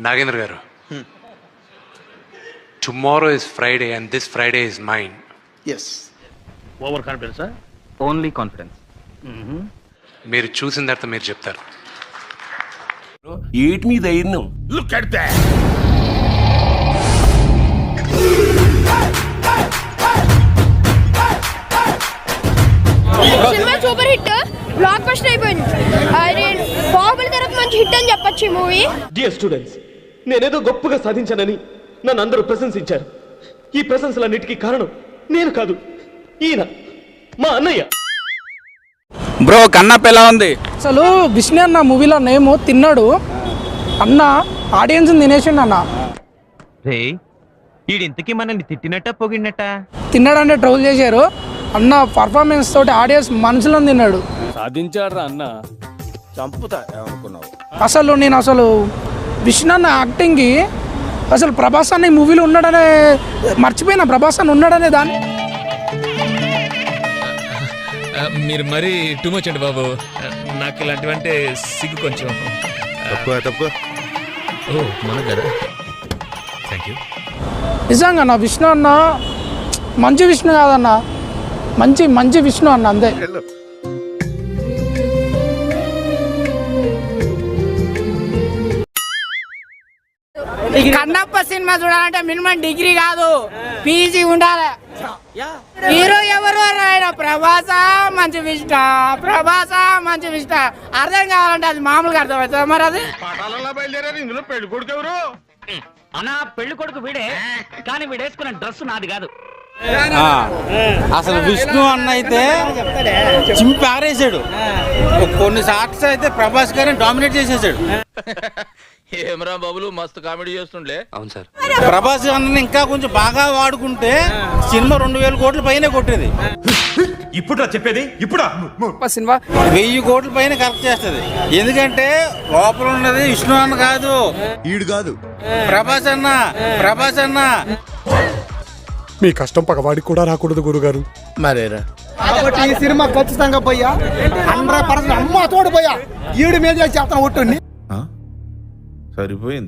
Nagendra garu, tomorrow is Friday and this Friday is mine. Yes. Over కాన్ఫిడెన్సా? Only confidence. మీరు చూసిన తర్వాత మీరు చెప్తారు. ఏటి మీ ధైర్యం? Look at that. Cinema super hit, blockbuster అయిపోయింది. బాహుబలి తర్వాత మంచి హిట్ అని చెప్పొచ్చు ఈ మూవీ. డియర్ స్టూడెంట్స్, నేనేదో గొప్పగా సాధించానని నన్ను అందరూ ప్రశంసించారు. ఈ ప్రశంసలన్నిటికీ కారణం నేను కాదు, ఈయన మా అన్నయ్య. బ్రో కన్నప్ప ఎలా ఉంది? అసలు విష్ణు అన్న మూవీలో నేమ్ తిన్నాడు అన్న, ఆడియన్స్ తినేసిండు అన్న. రే ఈడింతకీ మనల్ని తిట్టినట్ట పొగిడినట్ట? తిన్నాడంటే ట్రోల్ చేశారు అన్న. పర్ఫార్మెన్స్ తోటి ఆడియన్స్ మనసులను తిన్నాడు. సాధించాడు అన్న, చంపుతా ఏమనుకున్నావు? అసలు విష్ణు అన్న యాక్టింగ్కి అసలు ప్రభాస్ అన్న ఈ మూవీలో ఉన్నాడనే మర్చిపోయినా. ప్రభాస్ అన్న ఉన్నాడనే దాన్ని. మీరు మరీ టూ మచ్ అండి బాబు. నాకు ఇలాంటివంటే సిగ్గు కొంచెం. తక్కువ. ఓ మన కదా, థ్యాంక్ యూ. నిజంగా నా విష్ణు అన్న మంచి విష్ణు కాదన్న, మంచి విష్ణు అన్న అంతే. కన్నప్ప సినిమా చూడాలంటే మినిమం డిగ్రీ కాదు, పీజీ ఉండాలి. హీరో ఎవరు ఆయన? ప్రభాసా మంచి విష్ణు, అర్థం కావాలంటే అది మామూలుగా అర్థం అవుతుంది. మరి అది పాఠాలలో బయలుదేరారు. ఇందులో పెళ్లి కొడుకు ఎవరు? అన్నా పెళ్లి కొడుకు వీడే, కానీ వీడేసుకున్న డ్రెస్ నాది కాదు. అసలు విష్ణు అన్న అయితే చింపి ఆరేసాడు. కొన్ని షాట్స్ అయితే ప్రభాస్ గారిని డామినేట్ చేసేసాడు. ఏమరా బాబులు మస్తు కామెడీ చేస్తుండే. అవును సార్. ప్రభాస్ అన్నని ఇంకా కొంచెం బాగా వాడుకుంటే సినిమా 2000 కోట్ల పైన కొట్టేది. ఇప్పుడు చెప్పేది ఇప్పుడు సినిమా 1000 కోట్ల పైన కరెక్ట్ చేస్తుంది. ఎందుకంటే లోపల ఉన్నది విష్ణు అన్న కాదు, ఈడు కాదు, ప్రభాస్ అన్న. మీ కష్టం పగవాడికి కూడా రాకూడదు గురుగారు. మరేరా కాబట్టి ఈ సినిమా ఖచ్చితంగా పోయా 100% అమ్మ తోడు పోయా ఈడు మీద చేస్తాను ఒట్టు సరిపోయింది.